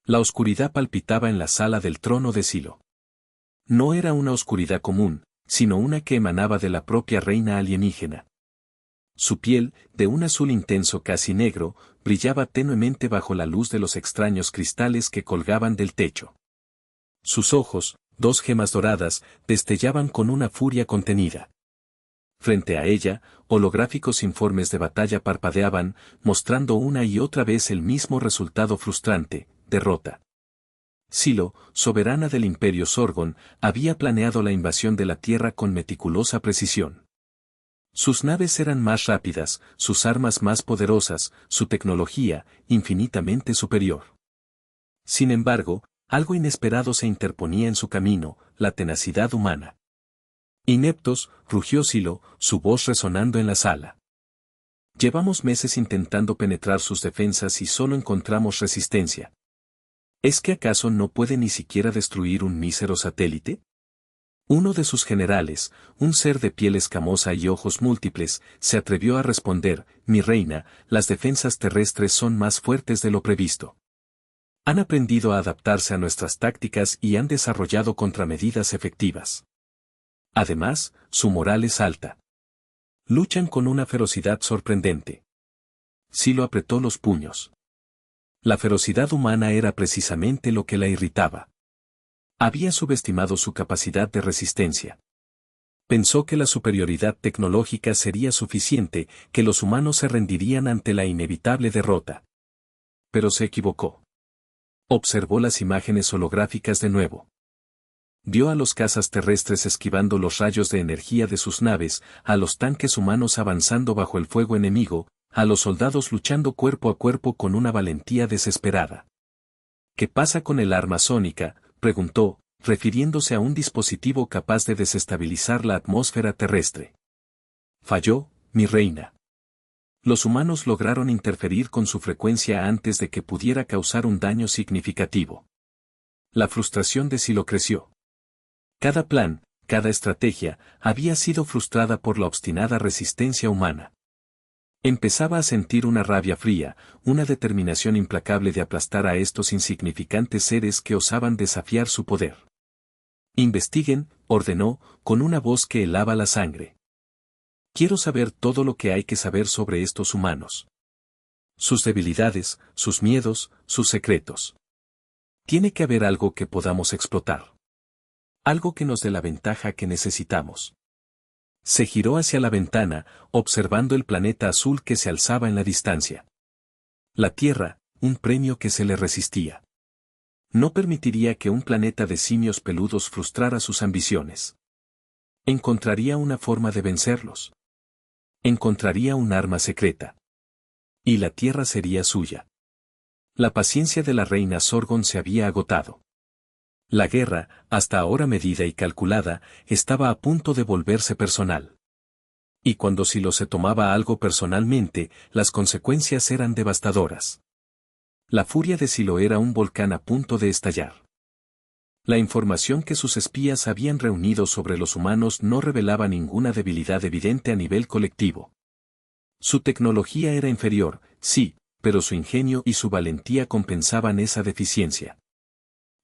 La oscuridad palpitaba en la sala del trono de Silo. No era una oscuridad común, sino una que emanaba de la propia reina alienígena. Su piel, de un azul intenso casi negro, brillaba tenuemente bajo la luz de los extraños cristales que colgaban del techo. Sus ojos, dos gemas doradas, destellaban con una furia contenida. Frente a ella, holográficos informes de batalla parpadeaban, mostrando una y otra vez el mismo resultado frustrante: derrota. Silo, soberana del Imperio Sorgon, había planeado la invasión de la Tierra con meticulosa precisión. Sus naves eran más rápidas, sus armas más poderosas, su tecnología, infinitamente superior. Sin embargo, algo inesperado se interponía en su camino: la tenacidad humana. Ineptos, rugió Silo, su voz resonando en la sala. Llevamos meses intentando penetrar sus defensas y solo encontramos resistencia. ¿Es que acaso no puede ni siquiera destruir un mísero satélite? Uno de sus generales, un ser de piel escamosa y ojos múltiples, se atrevió a responder: mi reina, las defensas terrestres son más fuertes de lo previsto. Han aprendido a adaptarse a nuestras tácticas y han desarrollado contramedidas efectivas. Además, su moral es alta. Luchan con una ferocidad sorprendente. Silo apretó los puños. La ferocidad humana era precisamente lo que la irritaba. Había subestimado su capacidad de resistencia. Pensó que la superioridad tecnológica sería suficiente, que los humanos se rendirían ante la inevitable derrota. Pero se equivocó. Observó las imágenes holográficas de nuevo. Vio a los cazas terrestres esquivando los rayos de energía de sus naves, a los tanques humanos avanzando bajo el fuego enemigo, a los soldados luchando cuerpo a cuerpo con una valentía desesperada. ¿Qué pasa con el arma sónica?, preguntó, refiriéndose a un dispositivo capaz de desestabilizar la atmósfera terrestre. Falló, mi reina. Los humanos lograron interferir con su frecuencia antes de que pudiera causar un daño significativo. La frustración de Silo creció. Cada plan, cada estrategia, había sido frustrada por la obstinada resistencia humana. Empezaba a sentir una rabia fría, una determinación implacable de aplastar a estos insignificantes seres que osaban desafiar su poder. Investiguen, ordenó, con una voz que helaba la sangre. Quiero saber todo lo que hay que saber sobre estos humanos. Sus debilidades, sus miedos, sus secretos. Tiene que haber algo que podamos explotar. Algo que nos dé la ventaja que necesitamos. Se giró hacia la ventana, observando el planeta azul que se alzaba en la distancia. La Tierra, un premio que se le resistía. No permitiría que un planeta de simios peludos frustrara sus ambiciones. Encontraría una forma de vencerlos. Encontraría un arma secreta. Y la Tierra sería suya. La paciencia de la reina Sorgon se había agotado. La guerra, hasta ahora medida y calculada, estaba a punto de volverse personal. Y cuando Silo se tomaba algo personalmente, las consecuencias eran devastadoras. La furia de Silo era un volcán a punto de estallar. La información que sus espías habían reunido sobre los humanos no revelaba ninguna debilidad evidente a nivel colectivo. Su tecnología era inferior, sí, pero su ingenio y su valentía compensaban esa deficiencia.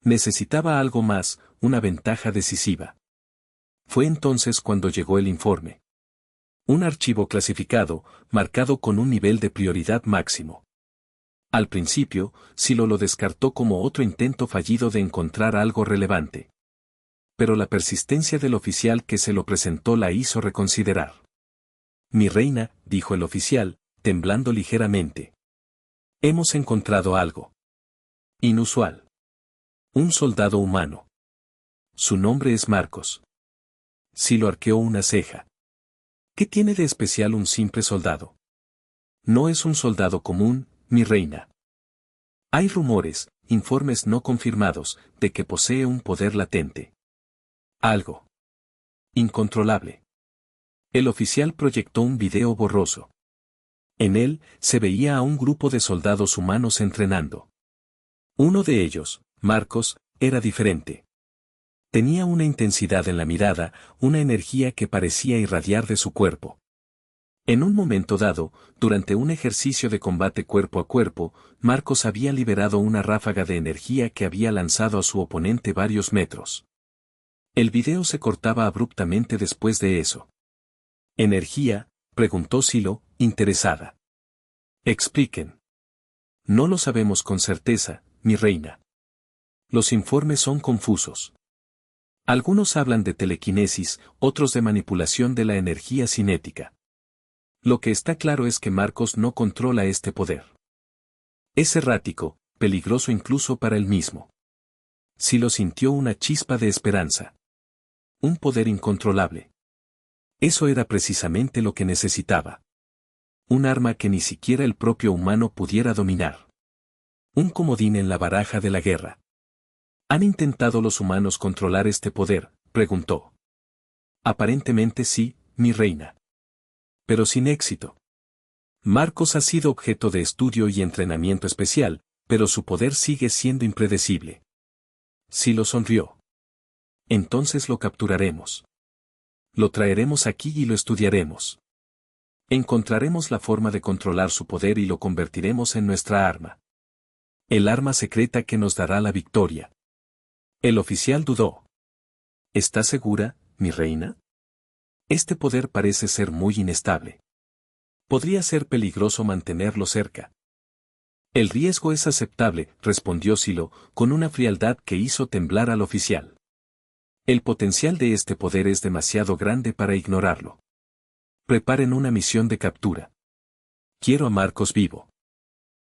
Necesitaba algo más, una ventaja decisiva. Fue entonces cuando llegó el informe. Un archivo clasificado, marcado con un nivel de prioridad máximo. Al principio, Silo lo descartó como otro intento fallido de encontrar algo relevante. Pero la persistencia del oficial que se lo presentó la hizo reconsiderar. Mi reina, dijo el oficial, temblando ligeramente. Hemos encontrado algo inusual. Un soldado humano. Su nombre es Marcos. Silo arqueó una ceja. ¿Qué tiene de especial un simple soldado? No es un soldado común, mi reina. Hay rumores, informes no confirmados, de que posee un poder latente. Algo incontrolable. El oficial proyectó un video borroso. En él, se veía a un grupo de soldados humanos entrenando. Uno de ellos, Marcos, era diferente. Tenía una intensidad en la mirada, una energía que parecía irradiar de su cuerpo. En un momento dado, durante un ejercicio de combate cuerpo a cuerpo, Marcos había liberado una ráfaga de energía que había lanzado a su oponente varios metros. El video se cortaba abruptamente después de eso. ¿Energía?, preguntó Silo, interesada. Expliquen. No lo sabemos con certeza, mi reina. Los informes son confusos. Algunos hablan de telequinesis, otros de manipulación de la energía cinética. Lo que está claro es que Marcos no controla este poder. Es errático, peligroso incluso para él mismo. Silo sintió una chispa de esperanza. Un poder incontrolable. Eso era precisamente lo que necesitaba. Un arma que ni siquiera el propio humano pudiera dominar. Un comodín en la baraja de la guerra. ¿Han intentado los humanos controlar este poder?, preguntó. Aparentemente sí, mi reina. Pero sin éxito. Marcos ha sido objeto de estudio y entrenamiento especial, pero su poder sigue siendo impredecible. Silo sonrió. Entonces lo capturaremos. Lo traeremos aquí y lo estudiaremos. Encontraremos la forma de controlar su poder y lo convertiremos en nuestra arma. El arma secreta que nos dará la victoria. El oficial dudó. ¿Está segura, mi reina? Este poder parece ser muy inestable. Podría ser peligroso mantenerlo cerca. El riesgo es aceptable, respondió Silo, con una frialdad que hizo temblar al oficial. El potencial de este poder es demasiado grande para ignorarlo. Preparen una misión de captura. Quiero a Marcos vivo.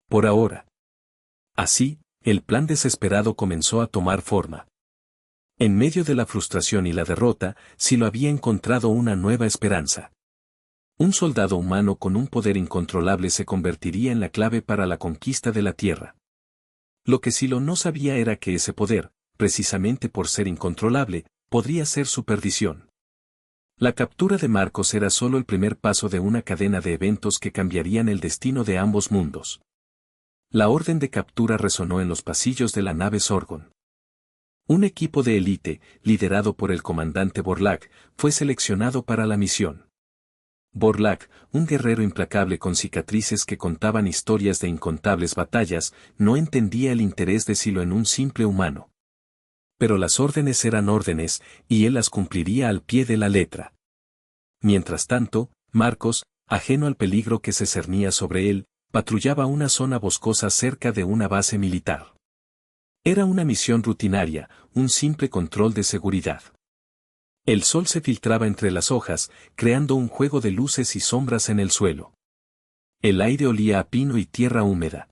Por ahora. Así, el plan desesperado comenzó a tomar forma. En medio de la frustración y la derrota, Silo había encontrado una nueva esperanza. Un soldado humano con un poder incontrolable se convertiría en la clave para la conquista de la Tierra. Lo que Silo no sabía era que ese poder, precisamente por ser incontrolable, podría ser su perdición. La captura de Marcos era solo el primer paso de una cadena de eventos que cambiarían el destino de ambos mundos. La orden de captura resonó en los pasillos de la nave Sorgon. Un equipo de élite, liderado por el comandante Borlak, fue seleccionado para la misión. Borlak, un guerrero implacable con cicatrices que contaban historias de incontables batallas, no entendía el interés de Silo en un simple humano. Pero las órdenes eran órdenes, y él las cumpliría al pie de la letra. Mientras tanto, Marcos, ajeno al peligro que se cernía sobre él, patrullaba una zona boscosa cerca de una base militar. Era una misión rutinaria, un simple control de seguridad. El sol se filtraba entre las hojas, creando un juego de luces y sombras en el suelo. El aire olía a pino y tierra húmeda.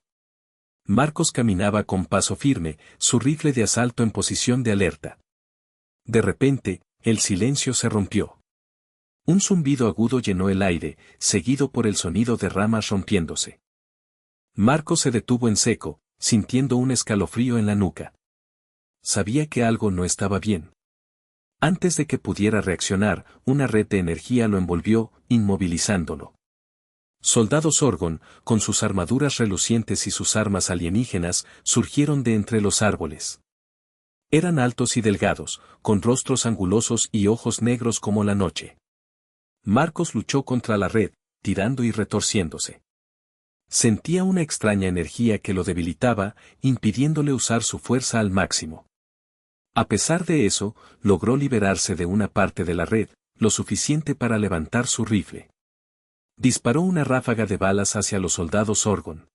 Marcos caminaba con paso firme, su rifle de asalto en posición de alerta. De repente, el silencio se rompió. Un zumbido agudo llenó el aire, seguido por el sonido de ramas rompiéndose. Marcos se detuvo en seco, sintiendo un escalofrío en la nuca. Sabía que algo no estaba bien. Antes de que pudiera reaccionar, una red de energía lo envolvió, inmovilizándolo. Soldados Sorgon, con sus armaduras relucientes y sus armas alienígenas, surgieron de entre los árboles. Eran altos y delgados, con rostros angulosos y ojos negros como la noche. Marcos luchó contra la red, tirando y retorciéndose. Sentía una extraña energía que lo debilitaba, impidiéndole usar su fuerza al máximo. A pesar de eso, logró liberarse de una parte de la red, lo suficiente para levantar su rifle. Disparó una ráfaga de balas hacia los soldados Sorgon.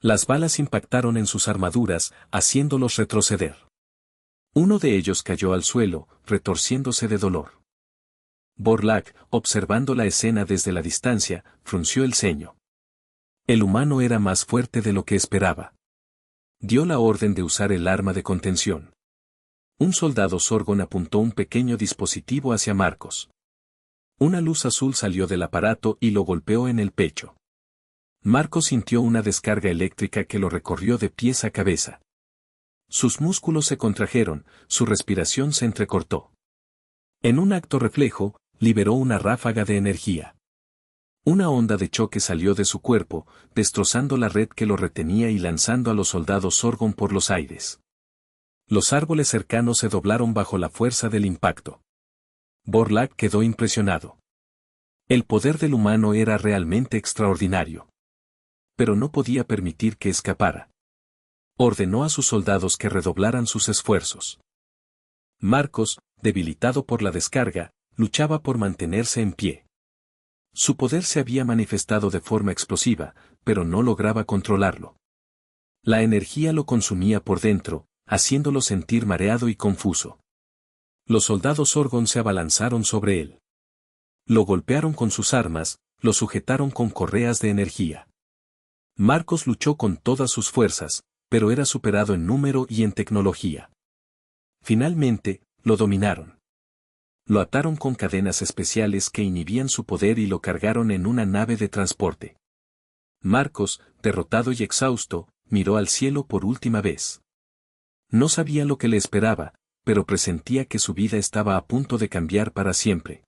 Las balas impactaron en sus armaduras, haciéndolos retroceder. Uno de ellos cayó al suelo, retorciéndose de dolor. Borlak, observando la escena desde la distancia, frunció el ceño. El humano era más fuerte de lo que esperaba. Dio la orden de usar el arma de contención. Un soldado Sorgon apuntó un pequeño dispositivo hacia Marcos. Una luz azul salió del aparato y lo golpeó en el pecho. Marcos sintió una descarga eléctrica que lo recorrió de pies a cabeza. Sus músculos se contrajeron, su respiración se entrecortó. En un acto reflejo, liberó una ráfaga de energía. Una onda de choque salió de su cuerpo, destrozando la red que lo retenía y lanzando a los soldados Sorgon por los aires. Los árboles cercanos se doblaron bajo la fuerza del impacto. Borlak quedó impresionado. El poder del humano era realmente extraordinario. Pero no podía permitir que escapara. Ordenó a sus soldados que redoblaran sus esfuerzos. Marcos, debilitado por la descarga, luchaba por mantenerse en pie. Su poder se había manifestado de forma explosiva, pero no lograba controlarlo. La energía lo consumía por dentro, haciéndolo sentir mareado y confuso. Los soldados Sorgon se abalanzaron sobre él. Lo golpearon con sus armas, lo sujetaron con correas de energía. Marcos luchó con todas sus fuerzas, pero era superado en número y en tecnología. Finalmente, lo dominaron. Lo ataron con cadenas especiales que inhibían su poder y lo cargaron en una nave de transporte. Marcos, derrotado y exhausto, miró al cielo por última vez. No sabía lo que le esperaba, pero presentía que su vida estaba a punto de cambiar para siempre.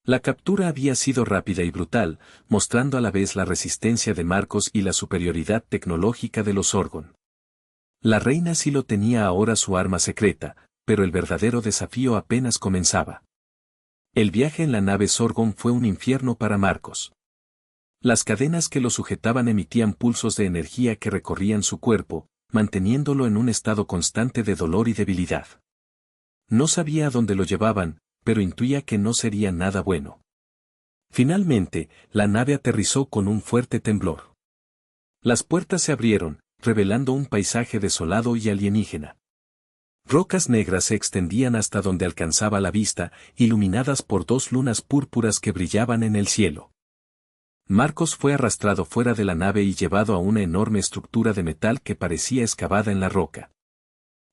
La captura había sido rápida y brutal, mostrando a la vez la resistencia de Marcos y la superioridad tecnológica de los Sorgon. La reina Silo tenía ahora su arma secreta, pero el verdadero desafío apenas comenzaba. El viaje en la nave Sorgon fue un infierno para Marcos. Las cadenas que lo sujetaban emitían pulsos de energía que recorrían su cuerpo, manteniéndolo en un estado constante de dolor y debilidad. No sabía a dónde lo llevaban, pero intuía que no sería nada bueno. Finalmente, la nave aterrizó con un fuerte temblor. Las puertas se abrieron, revelando un paisaje desolado y alienígena. Rocas negras se extendían hasta donde alcanzaba la vista, iluminadas por dos lunas púrpuras que brillaban en el cielo. Marcos fue arrastrado fuera de la nave y llevado a una enorme estructura de metal que parecía excavada en la roca.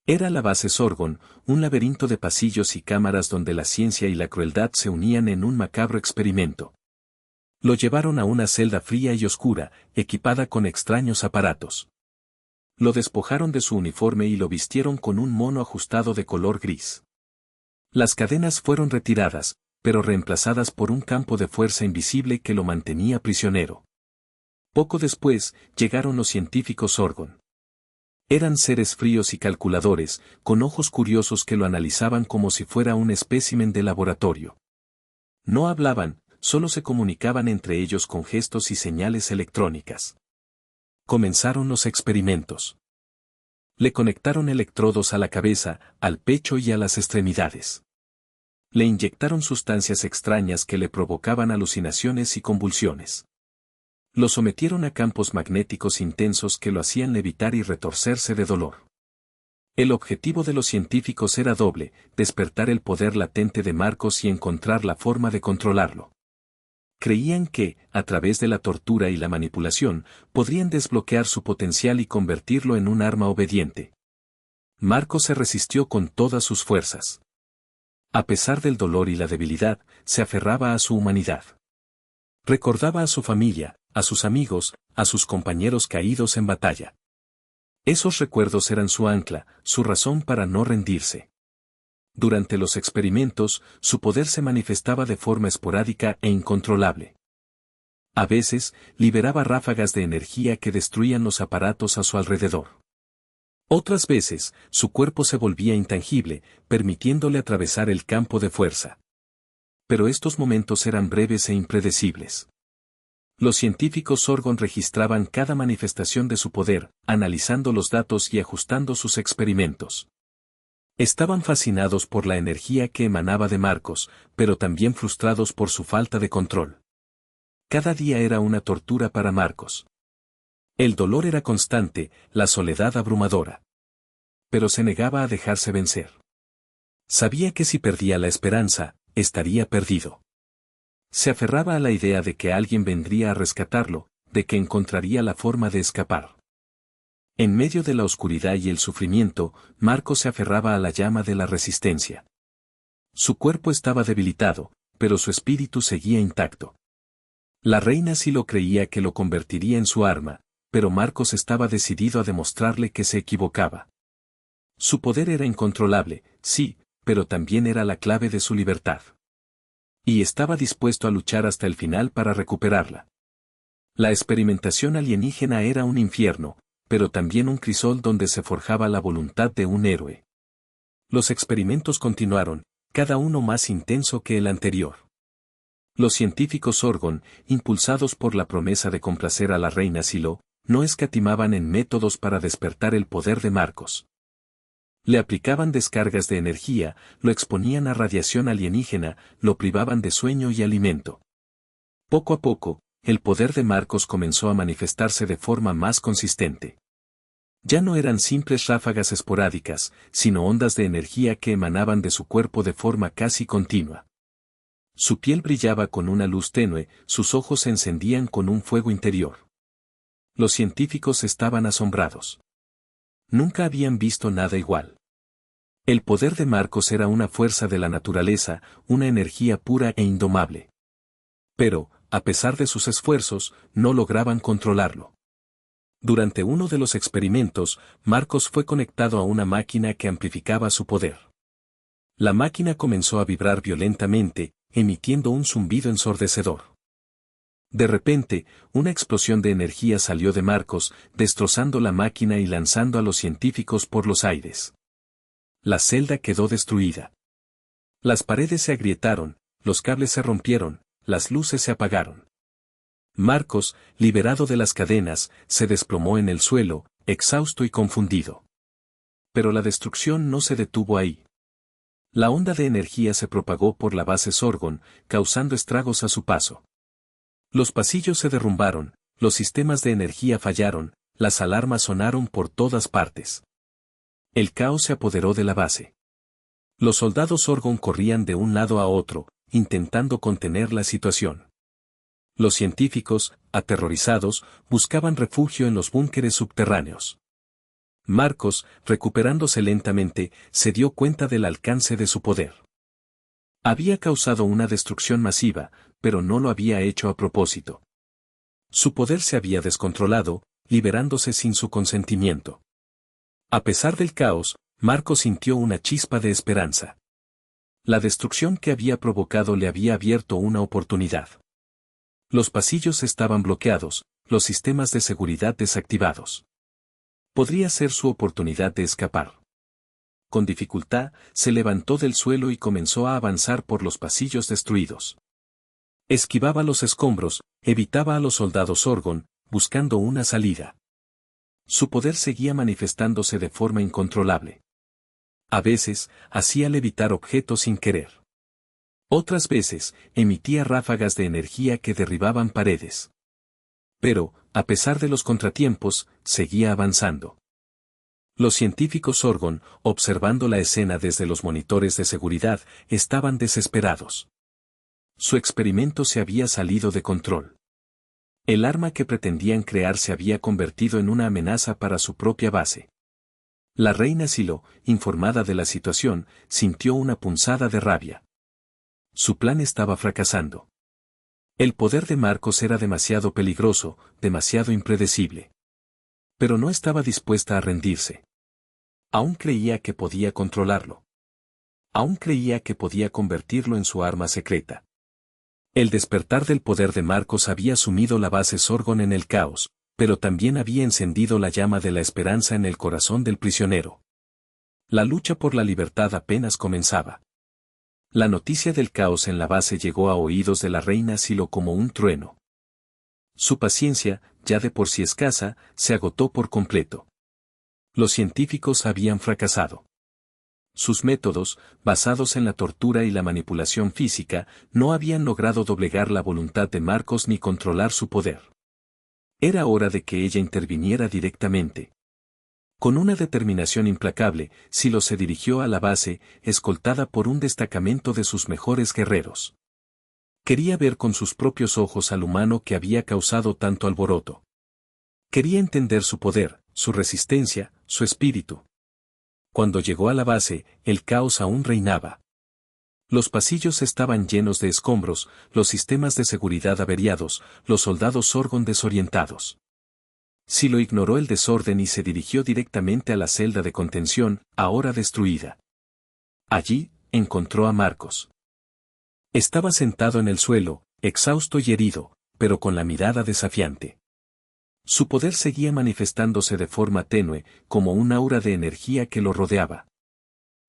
Era la base Sorgon, un laberinto de pasillos y cámaras donde la ciencia y la crueldad se unían en un macabro experimento. Lo llevaron a una celda fría y oscura, equipada con extraños aparatos. Lo despojaron de su uniforme y lo vistieron con un mono ajustado de color gris. Las cadenas fueron retiradas, pero reemplazadas por un campo de fuerza invisible que lo mantenía prisionero. Poco después, llegaron los científicos Sorgon. Eran seres fríos y calculadores, con ojos curiosos que lo analizaban como si fuera un espécimen de laboratorio. No hablaban, solo se comunicaban entre ellos con gestos y señales electrónicas. Comenzaron los experimentos. Le conectaron electrodos a la cabeza, al pecho y a las extremidades. Le inyectaron sustancias extrañas que le provocaban alucinaciones y convulsiones. Lo sometieron a campos magnéticos intensos que lo hacían levitar y retorcerse de dolor. El objetivo de los científicos era doble: despertar el poder latente de Marcos y encontrar la forma de controlarlo. Creían que, a través de la tortura y la manipulación, podrían desbloquear su potencial y convertirlo en un arma obediente. Marcos se resistió con todas sus fuerzas. A pesar del dolor y la debilidad, se aferraba a su humanidad. Recordaba a su familia, a sus amigos, a sus compañeros caídos en batalla. Esos recuerdos eran su ancla, su razón para no rendirse. Durante los experimentos, su poder se manifestaba de forma esporádica e incontrolable. A veces, liberaba ráfagas de energía que destruían los aparatos a su alrededor. Otras veces, su cuerpo se volvía intangible, permitiéndole atravesar el campo de fuerza. Pero estos momentos eran breves e impredecibles. Los científicos Sorgon registraban cada manifestación de su poder, analizando los datos y ajustando sus experimentos. Estaban fascinados por la energía que emanaba de Marcos, pero también frustrados por su falta de control. Cada día era una tortura para Marcos. El dolor era constante, la soledad abrumadora. Pero se negaba a dejarse vencer. Sabía que si perdía la esperanza, estaría perdido. Se aferraba a la idea de que alguien vendría a rescatarlo, de que encontraría la forma de escapar. En medio de la oscuridad y el sufrimiento, Marcos se aferraba a la llama de la resistencia. Su cuerpo estaba debilitado, pero su espíritu seguía intacto. La reina sí lo creía que lo convertiría en su arma, pero Marcos estaba decidido a demostrarle que se equivocaba. Su poder era incontrolable, sí, pero también era la clave de su libertad. Y estaba dispuesto a luchar hasta el final para recuperarla. La experimentación alienígena era un infierno, pero también un crisol donde se forjaba la voluntad de un héroe. Los experimentos continuaron, cada uno más intenso que el anterior. Los científicos Orgon, impulsados por la promesa de complacer a la reina Silo, no escatimaban en métodos para despertar el poder de Marcos. Le aplicaban descargas de energía, lo exponían a radiación alienígena, lo privaban de sueño y alimento. Poco a poco, el poder de Marcos comenzó a manifestarse de forma más consistente. Ya no eran simples ráfagas esporádicas, sino ondas de energía que emanaban de su cuerpo de forma casi continua. Su piel brillaba con una luz tenue, sus ojos se encendían con un fuego interior. Los científicos estaban asombrados. Nunca habían visto nada igual. El poder de Marcos era una fuerza de la naturaleza, una energía pura e indomable. Pero, a pesar de sus esfuerzos, no lograban controlarlo. Durante uno de los experimentos, Marcos fue conectado a una máquina que amplificaba su poder. La máquina comenzó a vibrar violentamente, emitiendo un zumbido ensordecedor. De repente, una explosión de energía salió de Marcos, destrozando la máquina y lanzando a los científicos por los aires. La celda quedó destruida. Las paredes se agrietaron, los cables se rompieron, las luces se apagaron. Marcos, liberado de las cadenas, se desplomó en el suelo, exhausto y confundido. Pero la destrucción no se detuvo ahí. La onda de energía se propagó por la base Sorgon, causando estragos a su paso. Los pasillos se derrumbaron, los sistemas de energía fallaron, las alarmas sonaron por todas partes. El caos se apoderó de la base. Los soldados Sorgon corrían de un lado a otro, intentando contener la situación. Los científicos, aterrorizados, buscaban refugio en los búnkeres subterráneos. Marcos, recuperándose lentamente, se dio cuenta del alcance de su poder. Había causado una destrucción masiva, pero no lo había hecho a propósito. Su poder se había descontrolado, liberándose sin su consentimiento. A pesar del caos, Marcos sintió una chispa de esperanza. La destrucción que había provocado le había abierto una oportunidad. Los pasillos estaban bloqueados, los sistemas de seguridad desactivados. Podría ser su oportunidad de escapar. Con dificultad, se levantó del suelo y comenzó a avanzar por los pasillos destruidos. Esquivaba los escombros, evitaba a los soldados Orgon, buscando una salida. Su poder seguía manifestándose de forma incontrolable. A veces, hacía levitar objetos sin querer. Otras veces, emitía ráfagas de energía que derribaban paredes. Pero, a pesar de los contratiempos, seguía avanzando. Los científicos Orgon, observando la escena desde los monitores de seguridad, estaban desesperados. Su experimento se había salido de control. El arma que pretendían crear se había convertido en una amenaza para su propia base. La reina Silo, informada de la situación, sintió una punzada de rabia. Su plan estaba fracasando. El poder de Marcos era demasiado peligroso, demasiado impredecible. Pero no estaba dispuesta a rendirse. Aún creía que podía controlarlo. Aún creía que podía convertirlo en su arma secreta. El despertar del poder de Marcos había sumido la base Sorgon en el caos, pero también había encendido la llama de la esperanza en el corazón del prisionero. La lucha por la libertad apenas comenzaba. La noticia del caos en la base llegó a oídos de la reina Silo como un trueno. Su paciencia, ya de por sí escasa, se agotó por completo. Los científicos habían fracasado. Sus métodos, basados en la tortura y la manipulación física, no habían logrado doblegar la voluntad de Marcos ni controlar su poder. Era hora de que ella interviniera directamente. Con una determinación implacable, Silo se dirigió a la base, escoltada por un destacamento de sus mejores guerreros. Quería ver con sus propios ojos al humano que había causado tanto alboroto. Quería entender su poder, su resistencia, su espíritu. Cuando llegó a la base, el caos aún reinaba. Los pasillos estaban llenos de escombros, los sistemas de seguridad averiados, los soldados Sorgon desorientados. Silo ignoró el desorden y se dirigió directamente a la celda de contención, ahora destruida. Allí, encontró a Marcos. Estaba sentado en el suelo, exhausto y herido, pero con la mirada desafiante. Su poder seguía manifestándose de forma tenue, como un aura de energía que lo rodeaba.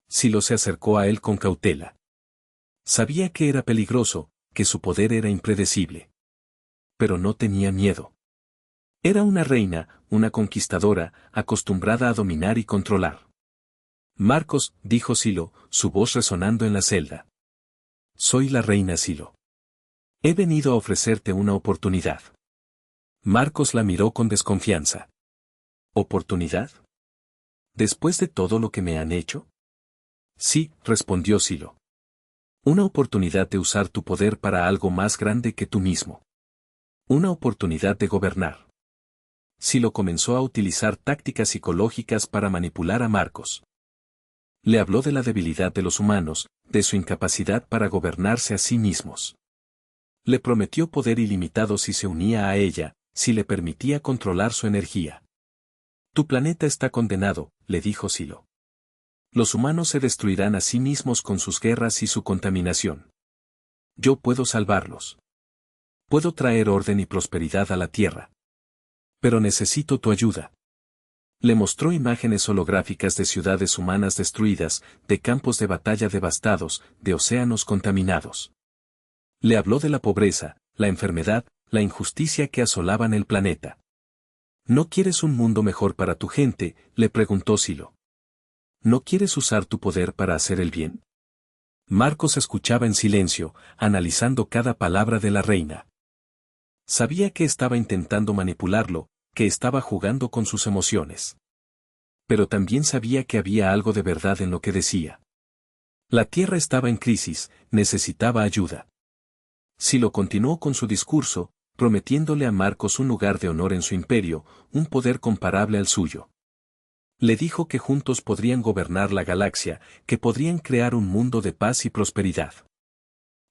Silo se acercó a él con cautela. Sabía que era peligroso, que su poder era impredecible. Pero no tenía miedo. Era una reina, una conquistadora, acostumbrada a dominar y controlar. Marcos, dijo Silo, su voz resonando en la celda. Soy la reina Silo. He venido a ofrecerte una oportunidad. Marcos la miró con desconfianza. ¿Oportunidad? ¿Después de todo lo que me han hecho? Sí, respondió Silo. Una oportunidad de usar tu poder para algo más grande que tú mismo. Una oportunidad de gobernar. Silo comenzó a utilizar tácticas psicológicas para manipular a Marcos. Le habló de la debilidad de los humanos, de su incapacidad para gobernarse a sí mismos. Le prometió poder ilimitado si se unía a ella, si le permitía controlar su energía. Tu planeta está condenado, le dijo Silo. Los humanos se destruirán a sí mismos con sus guerras y su contaminación. Yo puedo salvarlos. Puedo traer orden y prosperidad a la Tierra. Pero necesito tu ayuda. Le mostró imágenes holográficas de ciudades humanas destruidas, de campos de batalla devastados, de océanos contaminados. Le habló de la pobreza, la enfermedad, la injusticia que asolaban el planeta. ¿No quieres un mundo mejor para tu gente?, le preguntó Silo. ¿No quieres usar tu poder para hacer el bien? Marcos escuchaba en silencio, analizando cada palabra de la reina. Sabía que estaba intentando manipularlo, que estaba jugando con sus emociones. Pero también sabía que había algo de verdad en lo que decía. La tierra estaba en crisis, necesitaba ayuda. Silo continuó con su discurso, prometiéndole a Marcos un lugar de honor en su imperio, un poder comparable al suyo. Le dijo que juntos podrían gobernar la galaxia, que podrían crear un mundo de paz y prosperidad.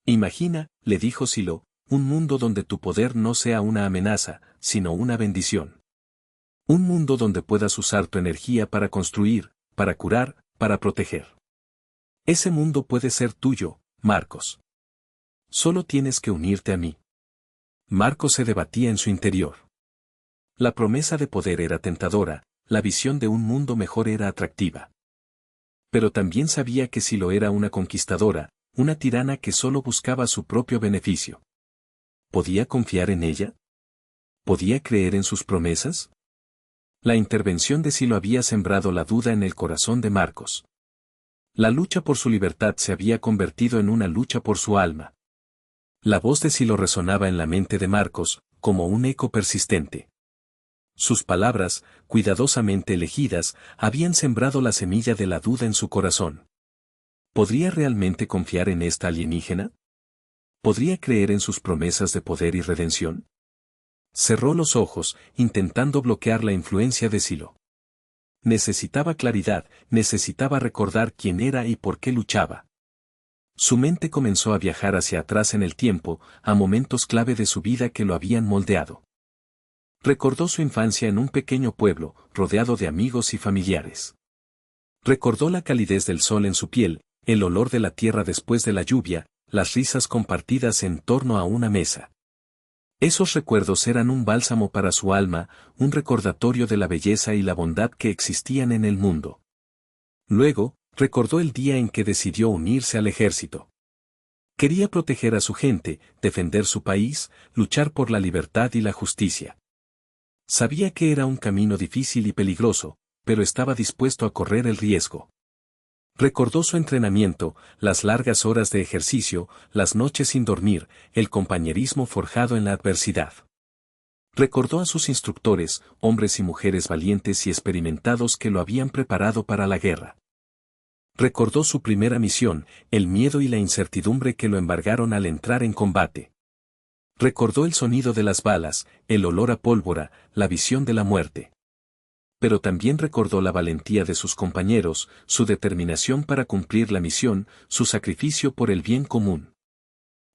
Imagina, le dijo Silo, un mundo donde tu poder no sea una amenaza, sino una bendición. Un mundo donde puedas usar tu energía para construir, para curar, para proteger. Ese mundo puede ser tuyo, Marcos. Solo tienes que unirte a mí. Marcos se debatía en su interior. La promesa de poder era tentadora, la visión de un mundo mejor era atractiva. Pero también sabía que Silo era una conquistadora, una tirana que solo buscaba su propio beneficio. ¿Podía confiar en ella? ¿Podía creer en sus promesas? La intervención de Silo había sembrado la duda en el corazón de Marcos. La lucha por su libertad se había convertido en una lucha por su alma. La voz de Silo resonaba en la mente de Marcos, como un eco persistente. Sus palabras, cuidadosamente elegidas, habían sembrado la semilla de la duda en su corazón. ¿Podría realmente confiar en esta alienígena? ¿Podría creer en sus promesas de poder y redención? Cerró los ojos, intentando bloquear la influencia de Silo. Necesitaba claridad, necesitaba recordar quién era y por qué luchaba. Su mente comenzó a viajar hacia atrás en el tiempo, a momentos clave de su vida que lo habían moldeado. Recordó su infancia en un pequeño pueblo, rodeado de amigos y familiares. Recordó la calidez del sol en su piel, el olor de la tierra después de la lluvia, las risas compartidas en torno a una mesa. Esos recuerdos eran un bálsamo para su alma, un recordatorio de la belleza y la bondad que existían en el mundo. Luego, recordó el día en que decidió unirse al ejército. Quería proteger a su gente, defender su país, luchar por la libertad y la justicia. Sabía que era un camino difícil y peligroso, pero estaba dispuesto a correr el riesgo. Recordó su entrenamiento, las largas horas de ejercicio, las noches sin dormir, el compañerismo forjado en la adversidad. Recordó a sus instructores, hombres y mujeres valientes y experimentados que lo habían preparado para la guerra. Recordó su primera misión, el miedo y la incertidumbre que lo embargaron al entrar en combate. Recordó el sonido de las balas, el olor a pólvora, la visión de la muerte. Pero también recordó la valentía de sus compañeros, su determinación para cumplir la misión, su sacrificio por el bien común.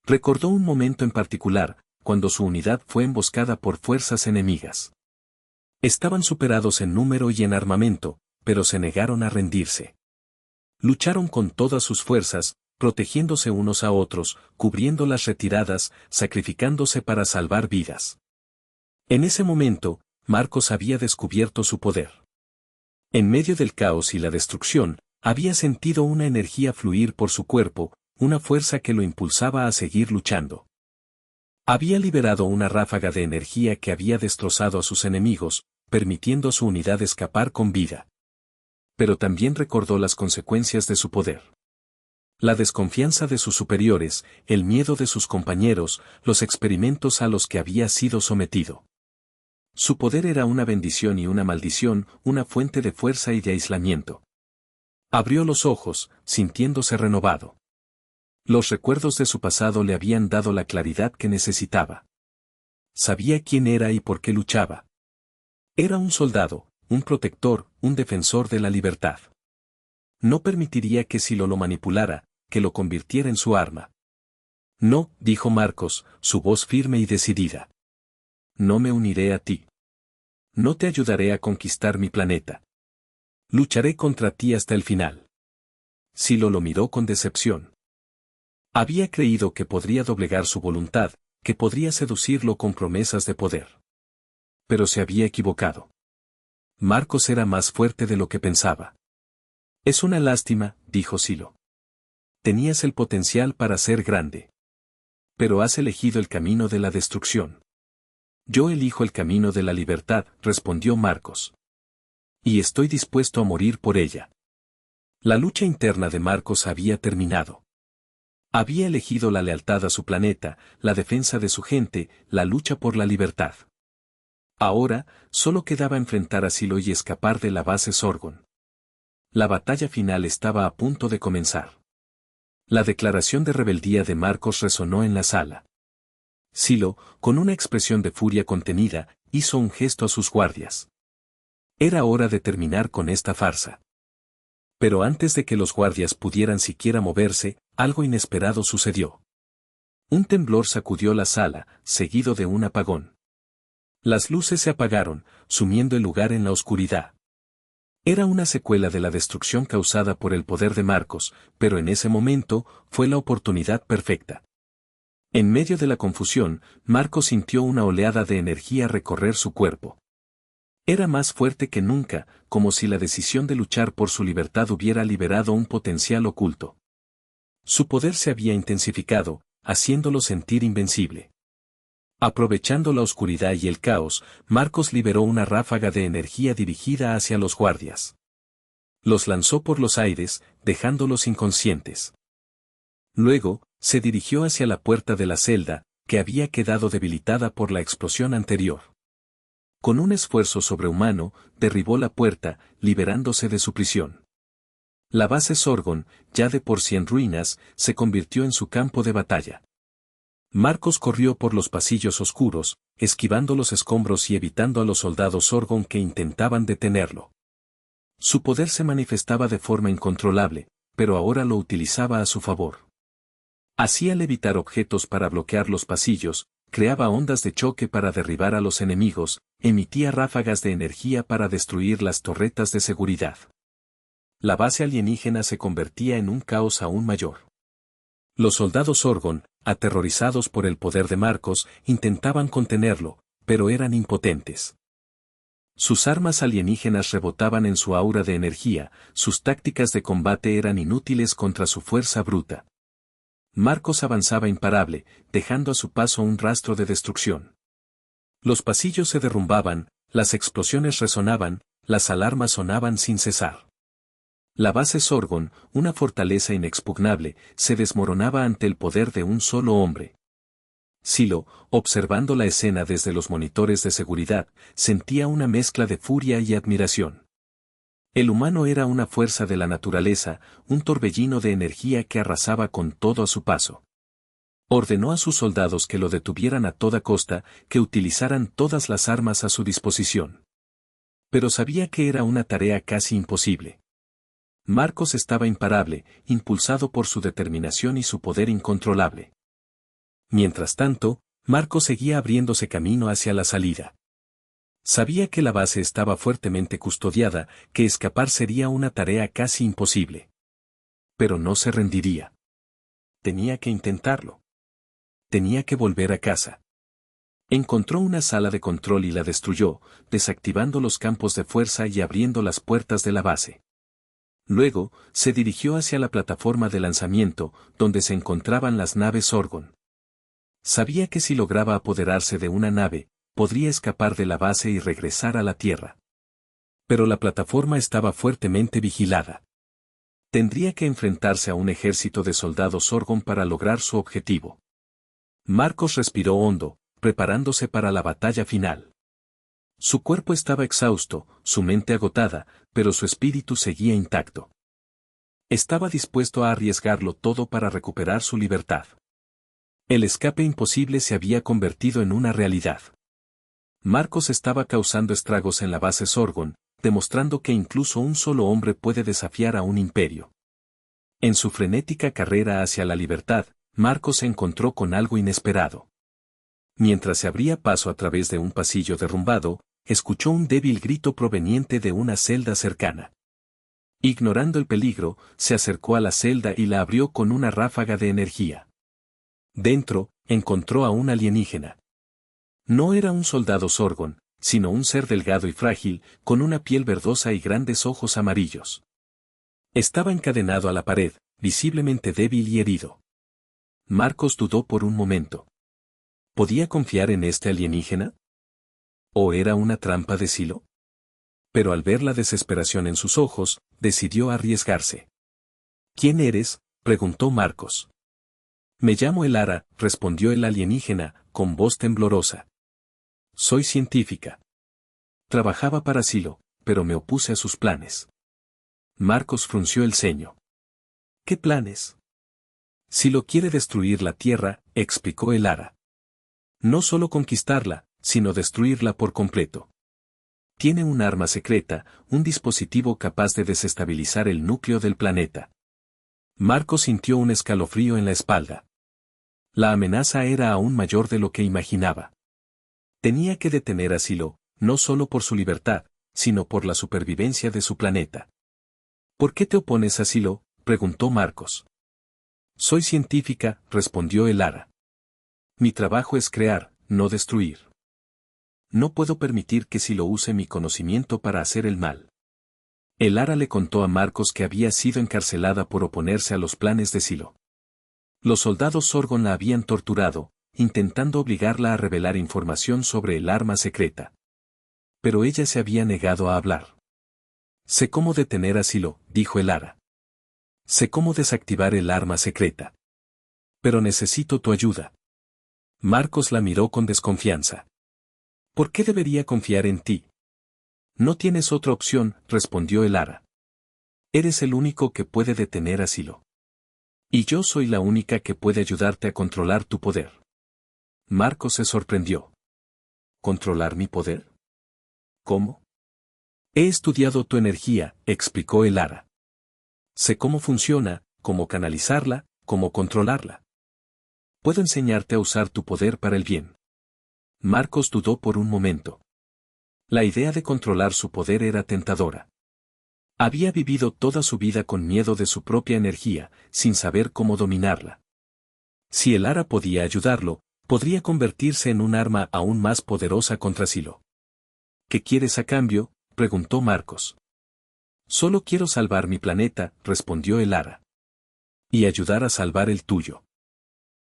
Recordó un momento en particular, cuando su unidad fue emboscada por fuerzas enemigas. Estaban superados en número y en armamento, pero se negaron a rendirse. Lucharon con todas sus fuerzas, protegiéndose unos a otros, cubriendo las retiradas, sacrificándose para salvar vidas. En ese momento, Marcos había descubierto su poder. En medio del caos y la destrucción, había sentido una energía fluir por su cuerpo, una fuerza que lo impulsaba a seguir luchando. Había liberado una ráfaga de energía que había destrozado a sus enemigos, permitiendo a su unidad escapar con vida. Pero también recordó las consecuencias de su poder. La desconfianza de sus superiores, el miedo de sus compañeros, los experimentos a los que había sido sometido. Su poder era una bendición y una maldición, una fuente de fuerza y de aislamiento. Abrió los ojos, sintiéndose renovado. Los recuerdos de su pasado le habían dado la claridad que necesitaba. Sabía quién era y por qué luchaba. Era un soldado, un protector, un defensor de la libertad. No permitiría que Silo lo manipulara, que lo convirtiera en su arma. No, dijo Marcos, su voz firme y decidida. No me uniré a ti. No te ayudaré a conquistar mi planeta. Lucharé contra ti hasta el final. Silo lo miró con decepción. Había creído que podría doblegar su voluntad, que podría seducirlo con promesas de poder. Pero se había equivocado. Marcos era más fuerte de lo que pensaba. Es una lástima, dijo Silo. Tenías el potencial para ser grande. Pero has elegido el camino de la destrucción. Yo elijo el camino de la libertad, respondió Marcos. Y estoy dispuesto a morir por ella. La lucha interna de Marcos había terminado. Había elegido la lealtad a su planeta, la defensa de su gente, la lucha por la libertad. Ahora, solo quedaba enfrentar a Silo y escapar de la base Sorgon. La batalla final estaba a punto de comenzar. La declaración de rebeldía de Marcos resonó en la sala. Silo, con una expresión de furia contenida, hizo un gesto a sus guardias. Era hora de terminar con esta farsa. Pero antes de que los guardias pudieran siquiera moverse, algo inesperado sucedió. Un temblor sacudió la sala, seguido de un apagón. Las luces se apagaron, sumiendo el lugar en la oscuridad. Era una secuela de la destrucción causada por el poder de Marcos, pero en ese momento, fue la oportunidad perfecta. En medio de la confusión, Marcos sintió una oleada de energía recorrer su cuerpo. Era más fuerte que nunca, como si la decisión de luchar por su libertad hubiera liberado un potencial oculto. Su poder se había intensificado, haciéndolo sentir invencible. Aprovechando la oscuridad y el caos, Marcos liberó una ráfaga de energía dirigida hacia los guardias. Los lanzó por los aires, dejándolos inconscientes. Luego, se dirigió hacia la puerta de la celda, que había quedado debilitada por la explosión anterior. Con un esfuerzo sobrehumano, derribó la puerta, liberándose de su prisión. La base Sorgon, ya de por sí en ruinas, se convirtió en su campo de batalla. Marcos corrió por los pasillos oscuros, esquivando los escombros y evitando a los soldados Sorgon que intentaban detenerlo. Su poder se manifestaba de forma incontrolable, pero ahora lo utilizaba a su favor. Hacía levitar objetos para bloquear los pasillos, creaba ondas de choque para derribar a los enemigos, emitía ráfagas de energía para destruir las torretas de seguridad. La base alienígena se convertía en un caos aún mayor. Los soldados Sorgon, aterrorizados por el poder de Marcos, intentaban contenerlo, pero eran impotentes. Sus armas alienígenas rebotaban en su aura de energía, sus tácticas de combate eran inútiles contra su fuerza bruta. Marcos avanzaba imparable, dejando a su paso un rastro de destrucción. Los pasillos se derrumbaban, las explosiones resonaban, las alarmas sonaban sin cesar. La base Sorgon, una fortaleza inexpugnable, se desmoronaba ante el poder de un solo hombre. Silo, observando la escena desde los monitores de seguridad, sentía una mezcla de furia y admiración. El humano era una fuerza de la naturaleza, un torbellino de energía que arrasaba con todo a su paso. Ordenó a sus soldados que lo detuvieran a toda costa, que utilizaran todas las armas a su disposición. Pero sabía que era una tarea casi imposible. Marcos estaba imparable, impulsado por su determinación y su poder incontrolable. Mientras tanto, Marcos seguía abriéndose camino hacia la salida. Sabía que la base estaba fuertemente custodiada, que escapar sería una tarea casi imposible. Pero no se rendiría. Tenía que intentarlo. Tenía que volver a casa. Encontró una sala de control y la destruyó, desactivando los campos de fuerza y abriendo las puertas de la base. Luego, se dirigió hacia la plataforma de lanzamiento, donde se encontraban las naves Zorgon. Sabía que si lograba apoderarse de una nave, podría escapar de la base y regresar a la Tierra. Pero la plataforma estaba fuertemente vigilada. Tendría que enfrentarse a un ejército de soldados Zorgon para lograr su objetivo. Marcos respiró hondo, preparándose para la batalla final. Su cuerpo estaba exhausto, su mente agotada, pero su espíritu seguía intacto. Estaba dispuesto a arriesgarlo todo para recuperar su libertad. El escape imposible se había convertido en una realidad. Marcos estaba causando estragos en la base Zorgon, demostrando que incluso un solo hombre puede desafiar a un imperio. En su frenética carrera hacia la libertad, Marcos se encontró con algo inesperado. Mientras se abría paso a través de un pasillo derrumbado, escuchó un débil grito proveniente de una celda cercana. Ignorando el peligro, se acercó a la celda y la abrió con una ráfaga de energía. Dentro, encontró a un alienígena. No era un soldado Zorgon, sino un ser delgado y frágil, con una piel verdosa y grandes ojos amarillos. Estaba encadenado a la pared, visiblemente débil y herido. Marcos dudó por un momento. ¿Podía confiar en este alienígena? ¿O era una trampa de Silo? Pero al ver la desesperación en sus ojos, decidió arriesgarse. ¿Quién eres?, preguntó Marcos. Me llamo Elara, respondió el alienígena, con voz temblorosa. Soy científica. Trabajaba para Silo, pero me opuse a sus planes. Marcos frunció el ceño. ¿Qué planes? Silo quiere destruir la Tierra, explicó Elara. No solo conquistarla, sino destruirla por completo. Tiene un arma secreta, un dispositivo capaz de desestabilizar el núcleo del planeta. Marcos sintió un escalofrío en la espalda. La amenaza era aún mayor de lo que imaginaba. Tenía que detener a Silo, no solo por su libertad, sino por la supervivencia de su planeta. ¿Por qué te opones a Silo?, preguntó Marcos. Soy científica, respondió Elara. Mi trabajo es crear, no destruir. No puedo permitir que Silo use mi conocimiento para hacer el mal. Elara le contó a Marcos que había sido encarcelada por oponerse a los planes de Silo. Los soldados Zorgon la habían torturado, intentando obligarla a revelar información sobre el arma secreta. Pero ella se había negado a hablar. Sé cómo detener a Silo, dijo Elara. Sé cómo desactivar el arma secreta. Pero necesito tu ayuda. Marcos la miró con desconfianza. ¿Por qué debería confiar en ti? No tienes otra opción, respondió Elara. Eres el único que puede detener a Silo. Y yo soy la única que puede ayudarte a controlar tu poder. Marcos se sorprendió. ¿Controlar mi poder? ¿Cómo? He estudiado tu energía, explicó Elara. Sé cómo funciona, cómo canalizarla, cómo controlarla. Puedo enseñarte a usar tu poder para el bien. Marcos dudó por un momento. La idea de controlar su poder era tentadora. Había vivido toda su vida con miedo de su propia energía, sin saber cómo dominarla. Si Elara podía ayudarlo, podría convertirse en un arma aún más poderosa contra Silo. ¿Qué quieres a cambio?, preguntó Marcos. Solo quiero salvar mi planeta, respondió Elara. Y ayudar a salvar el tuyo.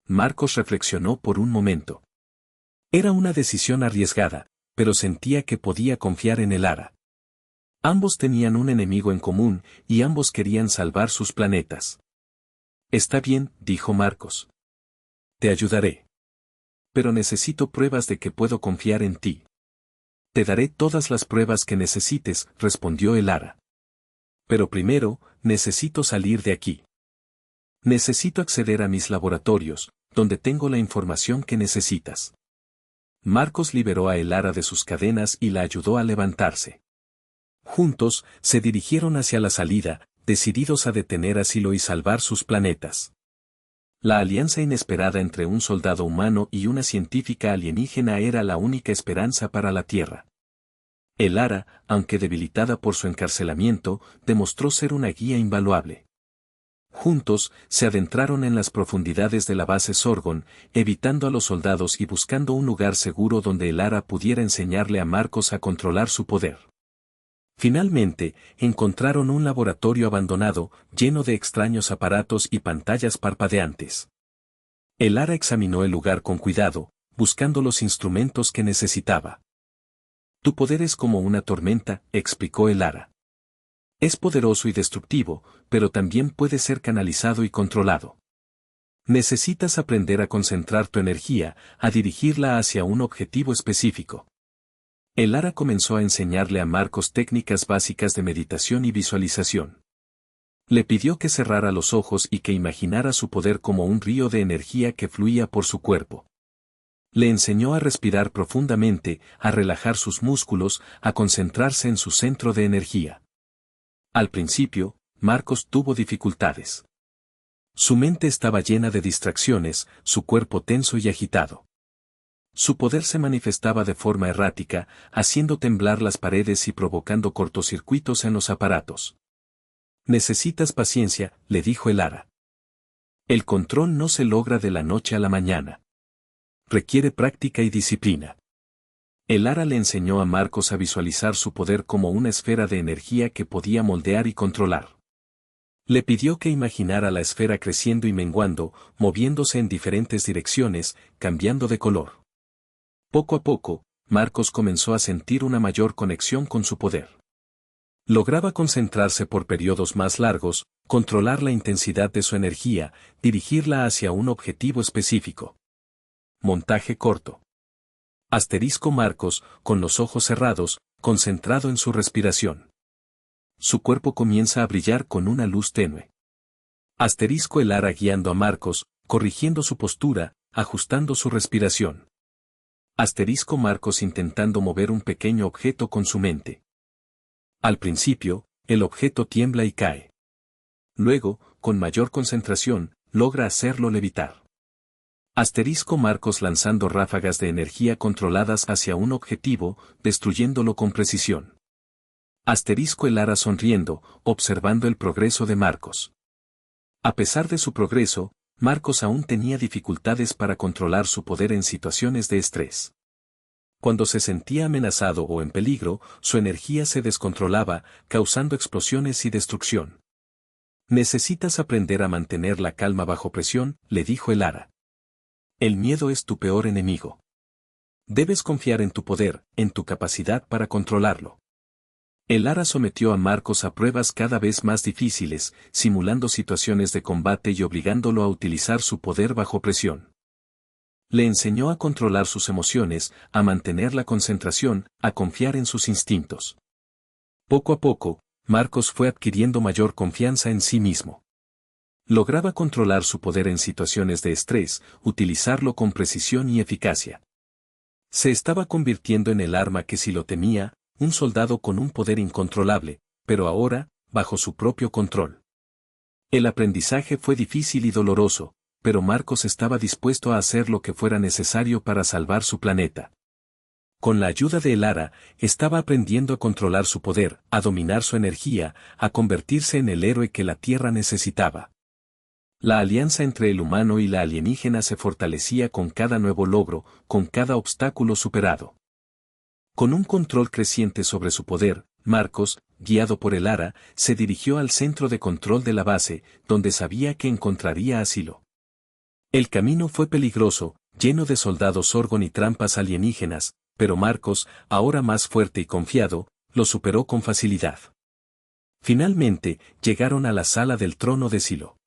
Marcos reflexionó por un momento. Era una decisión arriesgada, pero sentía que podía confiar en Elara. Ambos tenían un enemigo en común, y ambos querían salvar sus planetas. Está bien, dijo Marcos. Te ayudaré. Pero necesito pruebas de que puedo confiar en ti. Te daré todas las pruebas que necesites, respondió Elara. Pero primero, necesito salir de aquí. Necesito acceder a mis laboratorios, donde tengo la información que necesitas. Marcos liberó a Elara de sus cadenas y la ayudó a levantarse. Juntos, se dirigieron hacia la salida, decididos a detener a Silo y salvar sus planetas. La alianza inesperada entre un soldado humano y una científica alienígena era la única esperanza para la Tierra. Elara, aunque debilitada por su encarcelamiento, demostró ser una guía invaluable. Juntos, se adentraron en las profundidades de la base Zorgon, evitando a los soldados y buscando un lugar seguro donde Elara pudiera enseñarle a Marcos a controlar su poder. Finalmente, encontraron un laboratorio abandonado, lleno de extraños aparatos y pantallas parpadeantes. El Ara examinó el lugar con cuidado, buscando los instrumentos que necesitaba. Tu poder es como una tormenta, explicó el Ara. Es poderoso y destructivo, pero también puede ser canalizado y controlado. Necesitas aprender a concentrar tu energía, a dirigirla hacia un objetivo específico. El Ara comenzó a enseñarle a Marcos técnicas básicas de meditación y visualización. Le pidió que cerrara los ojos y que imaginara su poder como un río de energía que fluía por su cuerpo. Le enseñó a respirar profundamente, a relajar sus músculos, a concentrarse en su centro de energía. Al principio, Marcos tuvo dificultades. Su mente estaba llena de distracciones, su cuerpo tenso y agitado. Su poder se manifestaba de forma errática, haciendo temblar las paredes y provocando cortocircuitos en los aparatos. Necesitas paciencia, le dijo el Ara. El control no se logra de la noche a la mañana. Requiere práctica y disciplina. El Ara le enseñó a Marcos a visualizar su poder como una esfera de energía que podía moldear y controlar. Le pidió que imaginara la esfera creciendo y menguando, moviéndose en diferentes direcciones, cambiando de color. Poco a poco, Marcos comenzó a sentir una mayor conexión con su poder. Lograba concentrarse por periodos más largos, controlar la intensidad de su energía, dirigirla hacia un objetivo específico. Montaje corto. Asterisco Marcos, con los ojos cerrados, concentrado en su respiración. Su cuerpo comienza a brillar con una luz tenue. Asterisco el Ara guiando a Marcos, corrigiendo su postura, ajustando su respiración. Asterisco Marcos intentando mover un pequeño objeto con su mente. Al principio, el objeto tiembla y cae. Luego, con mayor concentración, logra hacerlo levitar. Asterisco Marcos lanzando ráfagas de energía controladas hacia un objetivo, destruyéndolo con precisión. Asterisco el Ara sonriendo, observando el progreso de Marcos. A pesar de su progreso, Marcos aún tenía dificultades para controlar su poder en situaciones de estrés. Cuando se sentía amenazado o en peligro, su energía se descontrolaba, causando explosiones y destrucción. Necesitas aprender a mantener la calma bajo presión, le dijo el Ara. El miedo es tu peor enemigo. Debes confiar en tu poder, en tu capacidad para controlarlo. El Ara sometió a Marcos a pruebas cada vez más difíciles, simulando situaciones de combate y obligándolo a utilizar su poder bajo presión. Le enseñó a controlar sus emociones, a mantener la concentración, a confiar en sus instintos. Poco a poco, Marcos fue adquiriendo mayor confianza en sí mismo. Lograba controlar su poder en situaciones de estrés, utilizarlo con precisión y eficacia. Se estaba convirtiendo en el arma que si lo temía, un soldado con un poder incontrolable, pero ahora, bajo su propio control. El aprendizaje fue difícil y doloroso, pero Marcos estaba dispuesto a hacer lo que fuera necesario para salvar su planeta. Con la ayuda de el Ara, estaba aprendiendo a controlar su poder, a dominar su energía, a convertirse en el héroe que la Tierra necesitaba. La alianza entre el humano y la alienígena se fortalecía con cada nuevo logro, con cada obstáculo superado. Con un control creciente sobre su poder, Marcos, guiado por el Ara, se dirigió al centro de control de la base, donde sabía que encontraría asilo. El camino fue peligroso, lleno de soldados Orgon y trampas alienígenas, pero Marcos, ahora más fuerte y confiado, lo superó con facilidad. Finalmente, llegaron a la sala del trono de Silo.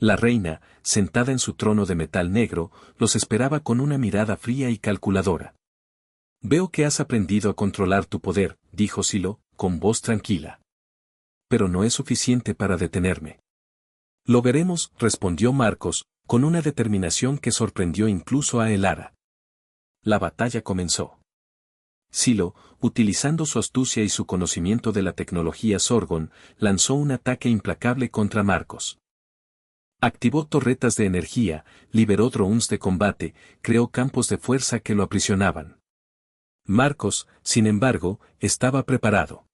La reina, sentada en su trono de metal negro, los esperaba con una mirada fría y calculadora. Veo que has aprendido a controlar tu poder, dijo Silo, con voz tranquila. Pero no es suficiente para detenerme. Lo veremos, respondió Marcos, con una determinación que sorprendió incluso a el Ara. La batalla comenzó. Silo, utilizando su astucia y su conocimiento de la tecnología Sorgon, lanzó un ataque implacable contra Marcos. Activó torretas de energía, liberó drones de combate, creó campos de fuerza que lo aprisionaban. Marcos, sin embargo, estaba preparado.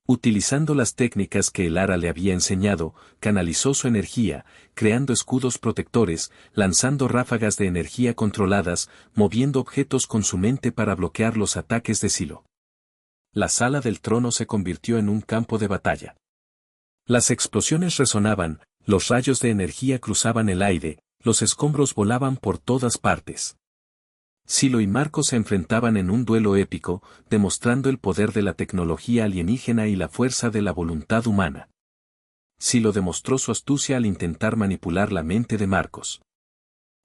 Utilizando las técnicas que el Ara le había enseñado, canalizó su energía, creando escudos protectores, lanzando ráfagas de energía controladas, moviendo objetos con su mente para bloquear los ataques de Silo. La sala del trono se convirtió en un campo de batalla. Las explosiones resonaban, los rayos de energía cruzaban el aire, los escombros volaban por todas partes. Silo y Marcos se enfrentaban en un duelo épico, demostrando el poder de la tecnología alienígena y la fuerza de la voluntad humana. Silo demostró su astucia al intentar manipular la mente de Marcos.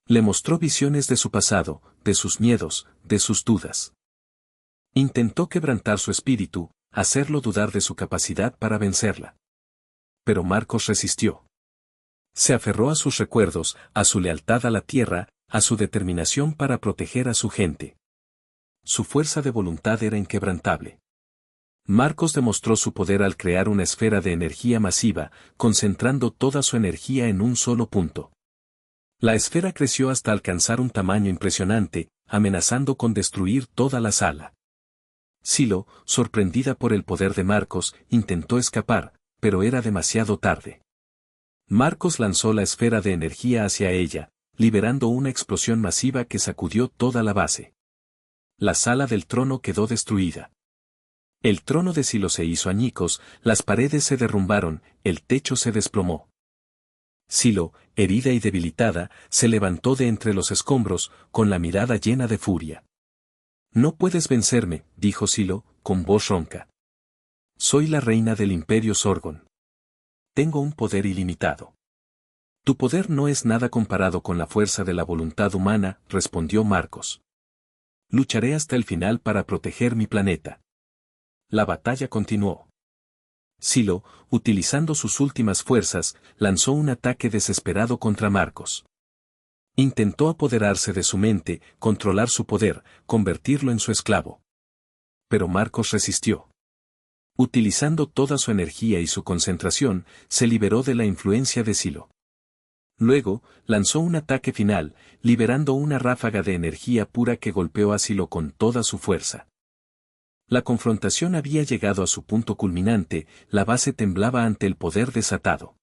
Le mostró visiones de su pasado, de sus miedos, de sus dudas. Intentó quebrantar su espíritu, hacerlo dudar de su capacidad para vencerla. Pero Marcos resistió. Se aferró a sus recuerdos, a su lealtad a la tierra, a su determinación para proteger a su gente. Su fuerza de voluntad era inquebrantable. Marcos demostró su poder al crear una esfera de energía masiva, concentrando toda su energía en un solo punto. La esfera creció hasta alcanzar un tamaño impresionante, amenazando con destruir toda la sala. Silo, sorprendida por el poder de Marcos, intentó escapar, pero era demasiado tarde. Marcos lanzó la esfera de energía hacia ella, liberando una explosión masiva que sacudió toda la base. La sala del trono quedó destruida. El trono de Silo se hizo añicos, las paredes se derrumbaron, el techo se desplomó. Silo, herida y debilitada, se levantó de entre los escombros, con la mirada llena de furia. «No puedes vencerme», dijo Silo, con voz ronca. «Soy la reina del Imperio Sorgon. Tengo un poder ilimitado». «Tu poder no es nada comparado con la fuerza de la voluntad humana», respondió Marcos. «Lucharé hasta el final para proteger mi planeta». La batalla continuó. Silo, utilizando sus últimas fuerzas, lanzó un ataque desesperado contra Marcos. Intentó apoderarse de su mente, controlar su poder, convertirlo en su esclavo. Pero Marcos resistió. Utilizando toda su energía y su concentración, se liberó de la influencia de Silo. Luego, lanzó un ataque final, liberando una ráfaga de energía pura que golpeó a Silo con toda su fuerza. La confrontación había llegado a su punto culminante, la base temblaba ante el poder desatado.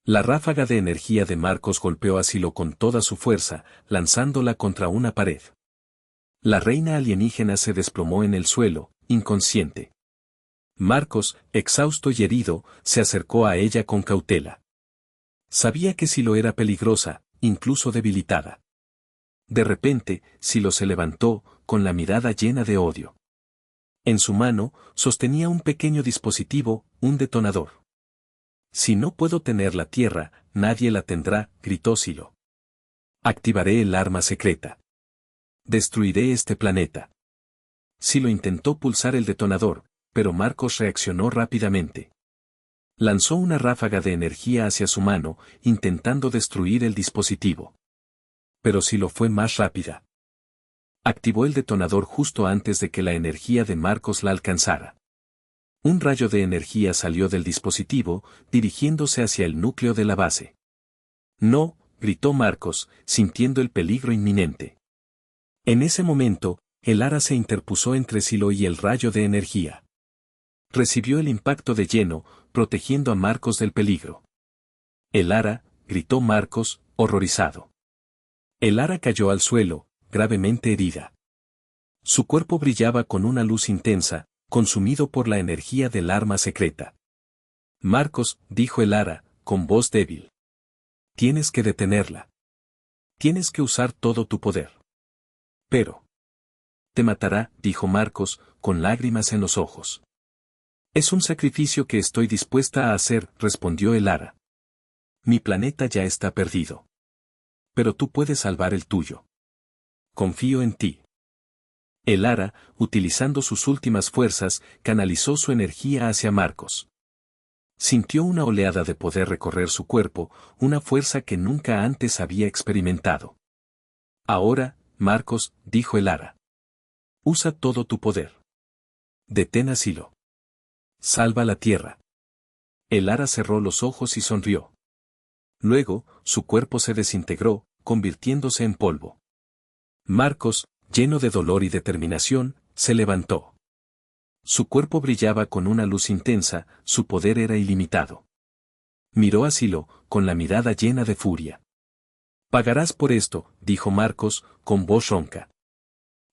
La ráfaga de energía de Marcos golpeó a Silo con toda su fuerza, lanzándola contra una pared. La reina alienígena se desplomó en el suelo, inconsciente. Marcos, exhausto y herido, se acercó a ella con cautela. Sabía que Silo era peligrosa, incluso debilitada. De repente, Silo se levantó, con la mirada llena de odio. En su mano, sostenía un pequeño dispositivo, un detonador. «Si no puedo tener la tierra, nadie la tendrá», gritó Silo. «Activaré el arma secreta. Destruiré este planeta». Silo intentó pulsar el detonador, pero Marcos reaccionó rápidamente. Lanzó una ráfaga de energía hacia su mano, intentando destruir el dispositivo. Pero Silo fue más rápida. Activó el detonador justo antes de que la energía de Marcos la alcanzara. Un rayo de energía salió del dispositivo, dirigiéndose hacia el núcleo de la base. «No», gritó Marcos, sintiendo el peligro inminente. En ese momento, el ara se interpuso entre Silo y el rayo de energía. Recibió el impacto de lleno, protegiendo a Marcos del peligro. «El ara», gritó Marcos, horrorizado. El ara cayó al suelo, gravemente herida. Su cuerpo brillaba con una luz intensa, consumido por la energía del arma secreta. «Marcos», dijo el ara, con voz débil. «Tienes que detenerla. Tienes que usar todo tu poder». «Pero». «Te matará», dijo Marcos, con lágrimas en los ojos. «Es un sacrificio que estoy dispuesta a hacer», respondió el ara. «Mi planeta ya está perdido. Pero tú puedes salvar el tuyo. Confío en ti». El ara, utilizando sus últimas fuerzas, canalizó su energía hacia Marcos. Sintió una oleada de poder recorrer su cuerpo, una fuerza que nunca antes había experimentado. «Ahora, Marcos», dijo el ara. «Usa todo tu poder. Detén a Silo. Salva la tierra». El ara cerró los ojos y sonrió. Luego, su cuerpo se desintegró, convirtiéndose en polvo. Marcos, lleno de dolor y determinación, se levantó. Su cuerpo brillaba con una luz intensa, su poder era ilimitado. Miró a Silo, con la mirada llena de furia. «Pagarás por esto», dijo Marcos, con voz ronca.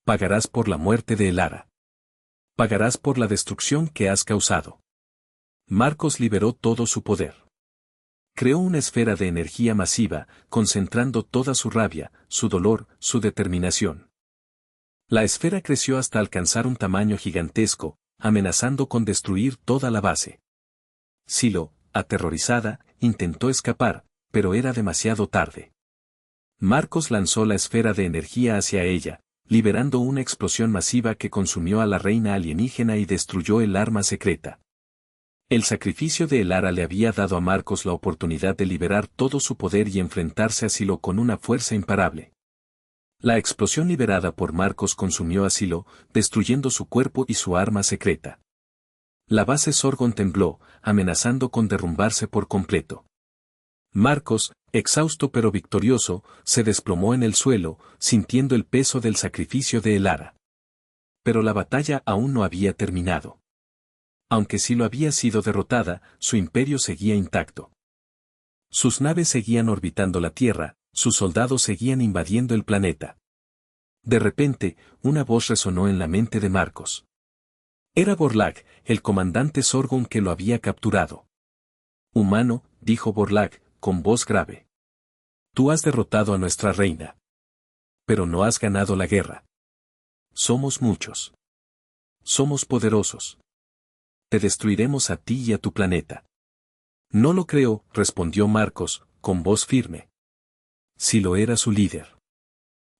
«Pagarás por la muerte de el ara. Pagarás por la destrucción que has causado. Marcos liberó todo su poder. Creó una esfera de energía masiva, concentrando toda su rabia, su dolor, su determinación. La esfera creció hasta alcanzar un tamaño gigantesco, amenazando con destruir toda la base. Silo, aterrorizada, intentó escapar, pero era demasiado tarde. Marcos lanzó la esfera de energía hacia ella, liberando una explosión masiva que consumió a la reina alienígena y destruyó el arma secreta. El sacrificio de Elara le había dado a Marcos la oportunidad de liberar todo su poder y enfrentarse a Silo con una fuerza imparable. La explosión liberada por Marcos consumió a Silo, destruyendo su cuerpo y su arma secreta. La base Sorgon tembló, amenazando con derrumbarse por completo. Marcos, exhausto pero victorioso, se desplomó en el suelo, sintiendo el peso del sacrificio de Elara. Pero la batalla aún no había terminado. Aunque Silo había sido derrotada, su imperio seguía intacto. Sus naves seguían orbitando la Tierra, sus soldados seguían invadiendo el planeta. De repente, una voz resonó en la mente de Marcos. Era Borlag, el comandante Sorgon que lo había capturado. Humano, dijo Borlag, con voz grave. Tú has derrotado a nuestra reina. Pero no has ganado la guerra. Somos muchos. Somos poderosos. Te destruiremos a ti y a tu planeta. No lo creo, respondió Marcos, con voz firme. Silo era su líder.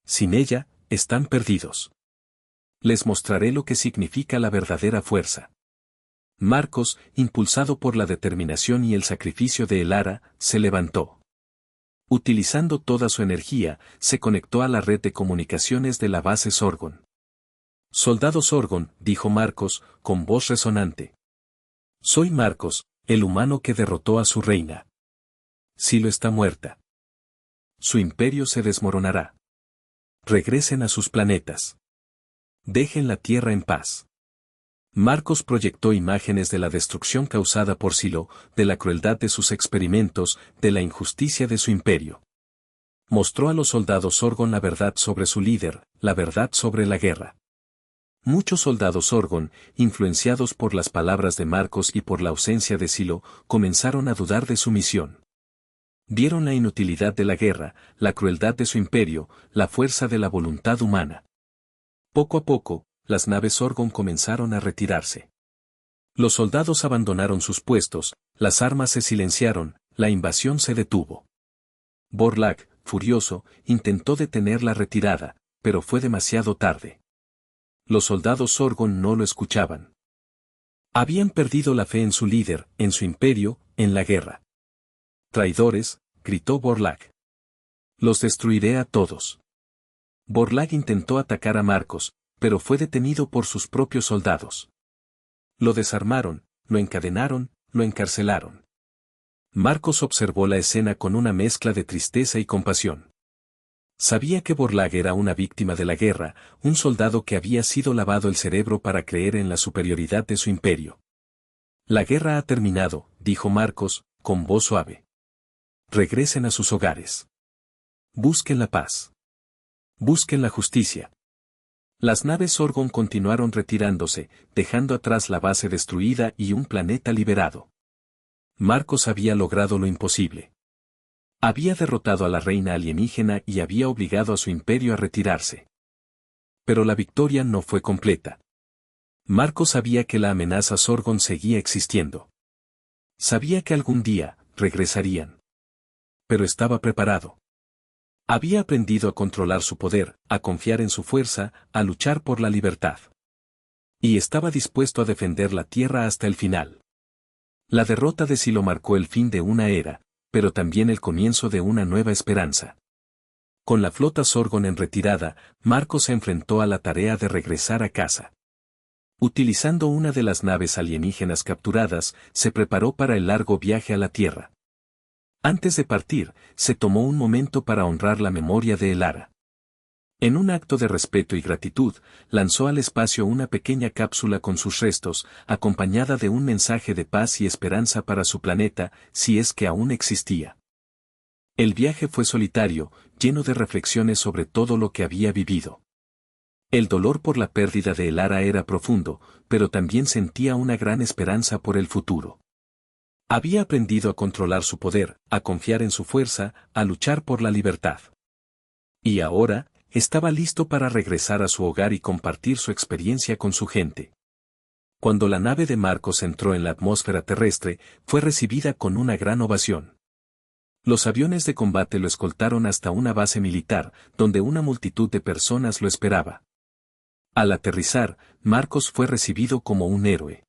Sin ella, están perdidos. Les mostraré lo que significa la verdadera fuerza. Marcos, impulsado por la determinación y el sacrificio de Elara, se levantó. Utilizando toda su energía, se conectó a la red de comunicaciones de la base Sorgon. Soldado Sorgon, dijo Marcos, con voz resonante. Soy Marcos, el humano que derrotó a su reina. Silo está muerta. Su imperio se desmoronará. Regresen a sus planetas. Dejen la Tierra en paz. Marcos proyectó imágenes de la destrucción causada por Silo, de la crueldad de sus experimentos, de la injusticia de su imperio. Mostró a los soldados Sorgon la verdad sobre su líder, la verdad sobre la guerra. Muchos soldados Sorgon, influenciados por las palabras de Marcos y por la ausencia de Silo, comenzaron a dudar de su misión. Vieron la inutilidad de la guerra, la crueldad de su imperio, la fuerza de la voluntad humana. Poco a poco, las naves Sorgon comenzaron a retirarse. Los soldados abandonaron sus puestos, las armas se silenciaron, la invasión se detuvo. Borlag, furioso, intentó detener la retirada, pero fue demasiado tarde. Los soldados Sorgon no lo escuchaban. Habían perdido la fe en su líder, en su imperio, en la guerra. Traidores, gritó Borlag. Los destruiré a todos. Borlag intentó atacar a Marcos, pero fue detenido por sus propios soldados. Lo desarmaron, lo encadenaron, lo encarcelaron. Marcos observó la escena con una mezcla de tristeza y compasión. Sabía que Borlag era una víctima de la guerra, un soldado que había sido lavado el cerebro para creer en la superioridad de su imperio. La guerra ha terminado, dijo Marcos, con voz suave. Regresen a sus hogares. Busquen la paz. Busquen la justicia. Las naves Sorgon continuaron retirándose, dejando atrás la base destruida y un planeta liberado. Marcos había logrado lo imposible. Había derrotado a la reina alienígena y había obligado a su imperio a retirarse. Pero la victoria no fue completa. Marcos sabía que la amenaza Sorgon seguía existiendo. Sabía que algún día, regresarían. Pero estaba preparado. Había aprendido a controlar su poder, a confiar en su fuerza, a luchar por la libertad. Y estaba dispuesto a defender la Tierra hasta el final. La derrota de Silo marcó el fin de una era, pero también el comienzo de una nueva esperanza. Con la flota Sorgon en retirada, Marcos se enfrentó a la tarea de regresar a casa. Utilizando una de las naves alienígenas capturadas, se preparó para el largo viaje a la Tierra. Antes de partir, se tomó un momento para honrar la memoria de Elara. En un acto de respeto y gratitud, lanzó al espacio una pequeña cápsula con sus restos, acompañada de un mensaje de paz y esperanza para su planeta, si es que aún existía. El viaje fue solitario, lleno de reflexiones sobre todo lo que había vivido. El dolor por la pérdida de Elara era profundo, pero también sentía una gran esperanza por el futuro. Había aprendido a controlar su poder, a confiar en su fuerza, a luchar por la libertad. Y ahora, estaba listo para regresar a su hogar y compartir su experiencia con su gente. Cuando la nave de Marcos entró en la atmósfera terrestre, fue recibida con una gran ovación. Los aviones de combate lo escoltaron hasta una base militar, donde una multitud de personas lo esperaba. Al aterrizar, Marcos fue recibido como un héroe.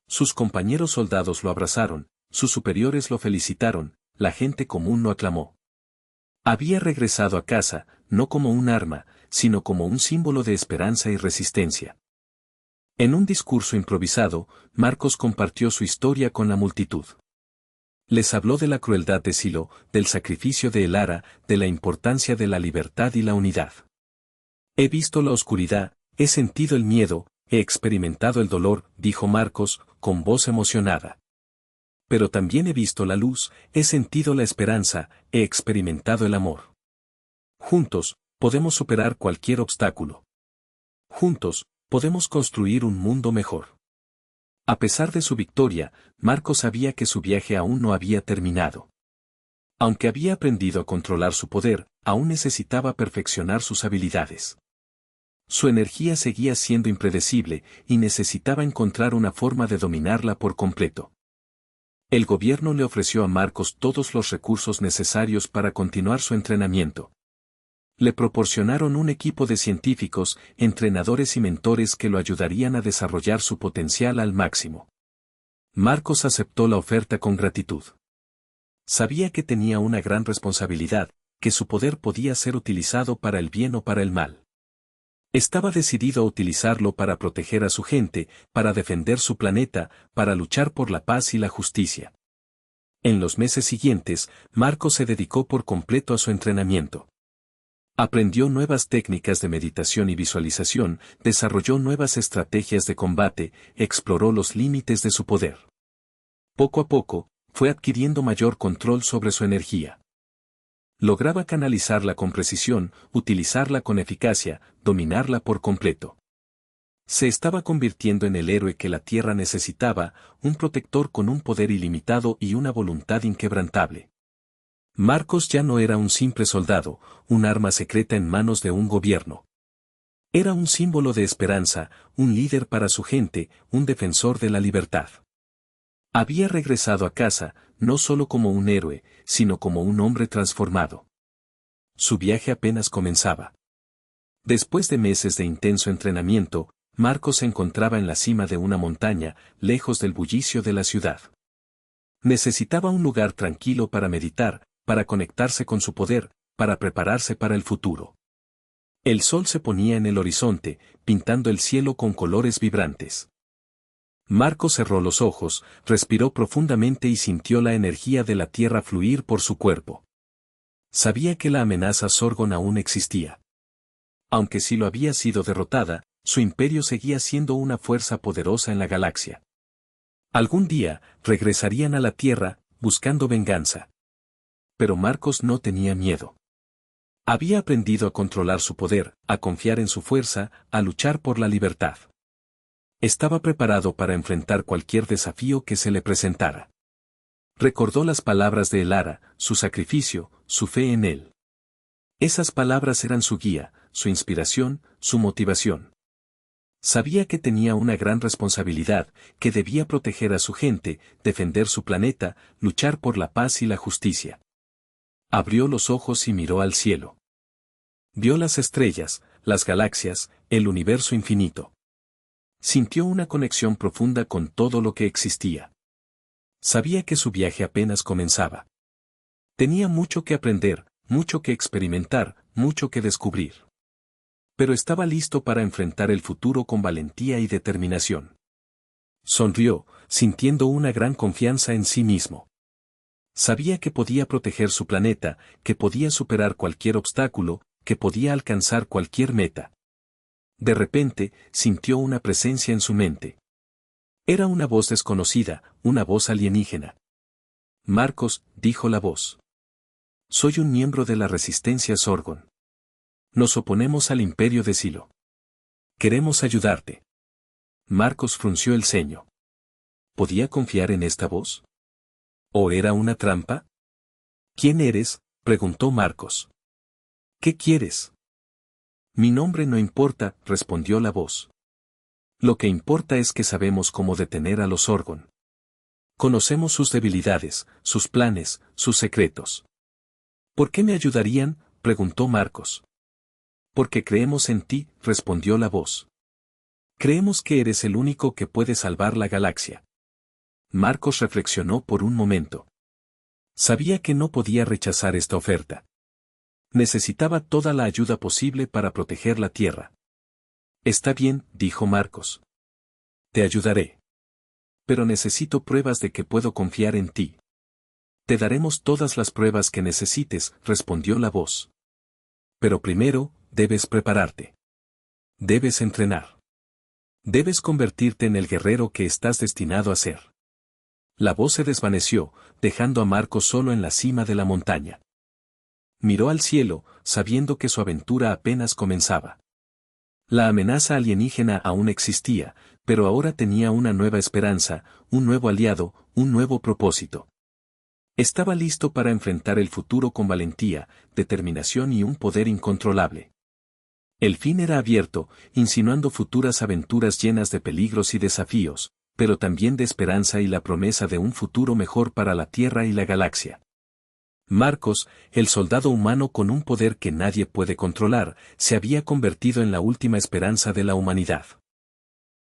Sus compañeros soldados lo abrazaron, sus superiores lo felicitaron, la gente común lo aclamó. Había regresado a casa, no como un arma, sino como un símbolo de esperanza y resistencia. En un discurso improvisado, Marcos compartió su historia con la multitud. Les habló de la crueldad de Silo, del sacrificio de Elara, de la importancia de la libertad y la unidad. He visto la oscuridad, he sentido el miedo, he experimentado el dolor, dijo Marcos, con voz emocionada. Pero también he visto la luz, he sentido la esperanza, he experimentado el amor. Juntos, podemos superar cualquier obstáculo. Juntos, podemos construir un mundo mejor. A pesar de su victoria, Marcos sabía que su viaje aún no había terminado. Aunque había aprendido a controlar su poder, aún necesitaba perfeccionar sus habilidades. Su energía seguía siendo impredecible y necesitaba encontrar una forma de dominarla por completo. El gobierno le ofreció a Marcos todos los recursos necesarios para continuar su entrenamiento. Le proporcionaron un equipo de científicos, entrenadores y mentores que lo ayudarían a desarrollar su potencial al máximo. Marcos aceptó la oferta con gratitud. Sabía que tenía una gran responsabilidad, que su poder podía ser utilizado para el bien o para el mal. Estaba decidido a utilizarlo para proteger a su gente, para defender su planeta, para luchar por la paz y la justicia. En los meses siguientes, Marcos se dedicó por completo a su entrenamiento. Aprendió nuevas técnicas de meditación y visualización, desarrolló nuevas estrategias de combate, exploró los límites de su poder. Poco a poco, fue adquiriendo mayor control sobre su energía. Lograba canalizarla con precisión, utilizarla con eficacia, dominarla por completo. Se estaba convirtiendo en el héroe que la Tierra necesitaba, un protector con un poder ilimitado y una voluntad inquebrantable. Marcos ya no era un simple soldado, un arma secreta en manos de un gobierno. Era un símbolo de esperanza, un líder para su gente, un defensor de la libertad. Había regresado a casa, no solo como un héroe, sino como un hombre transformado. Su viaje apenas comenzaba. Después de meses de intenso entrenamiento, Marcos se encontraba en la cima de una montaña, lejos del bullicio de la ciudad. Necesitaba un lugar tranquilo para meditar, para conectarse con su poder, para prepararse para el futuro. El sol se ponía en el horizonte, pintando el cielo con colores vibrantes. Marcos cerró los ojos, respiró profundamente y sintió la energía de la tierra fluir por su cuerpo. Sabía que la amenaza Sorgon aún existía. Aunque Silo había sido derrotada, su imperio seguía siendo una fuerza poderosa en la galaxia. Algún día, regresarían a la Tierra, buscando venganza. Pero Marcos no tenía miedo. Había aprendido a controlar su poder, a confiar en su fuerza, a luchar por la libertad. Estaba preparado para enfrentar cualquier desafío que se le presentara. Recordó las palabras de Elara, su sacrificio, su fe en él. Esas palabras eran su guía, su inspiración, su motivación. Sabía que tenía una gran responsabilidad, que debía proteger a su gente, defender su planeta, luchar por la paz y la justicia. Abrió los ojos y miró al cielo. Vio las estrellas, las galaxias, el universo infinito. Sintió una conexión profunda con todo lo que existía. Sabía que su viaje apenas comenzaba. Tenía mucho que aprender, mucho que experimentar, mucho que descubrir. Pero estaba listo para enfrentar el futuro con valentía y determinación. Sonrió, sintiendo una gran confianza en sí mismo. Sabía que podía proteger su planeta, que podía superar cualquier obstáculo, que podía alcanzar cualquier meta. De repente, sintió una presencia en su mente. Era una voz desconocida, una voz alienígena. Marcos, dijo la voz. Soy un miembro de la resistencia Sorgon. Nos oponemos al imperio de Silo. Queremos ayudarte. Marcos frunció el ceño. ¿Podía confiar en esta voz? ¿O era una trampa? ¿Quién eres?, preguntó Marcos. ¿Qué quieres? Mi nombre no importa, respondió la voz. Lo que importa es que sabemos cómo detener a los Orgon. Conocemos sus debilidades, sus planes, sus secretos. ¿Por qué me ayudarían?, preguntó Marcos. Porque creemos en ti, respondió la voz. Creemos que eres el único que puede salvar la galaxia. Marcos reflexionó por un momento. Sabía que no podía rechazar esta oferta. Necesitaba toda la ayuda posible para proteger la Tierra. Está bien, dijo Marcos. Te ayudaré. Pero necesito pruebas de que puedo confiar en ti. Te daremos todas las pruebas que necesites, respondió la voz. Pero primero, debes prepararte. Debes entrenar. Debes convertirte en el guerrero que estás destinado a ser. La voz se desvaneció, dejando a Marcos solo en la cima de la montaña. Miró al cielo, sabiendo que su aventura apenas comenzaba. La amenaza alienígena aún existía, pero ahora tenía una nueva esperanza, un nuevo aliado, un nuevo propósito. Estaba listo para enfrentar el futuro con valentía, determinación y un poder incontrolable. El fin era abierto, insinuando futuras aventuras llenas de peligros y desafíos, pero también de esperanza y la promesa de un futuro mejor para la Tierra y la galaxia. Marcos, el soldado humano con un poder que nadie puede controlar, se había convertido en la última esperanza de la humanidad.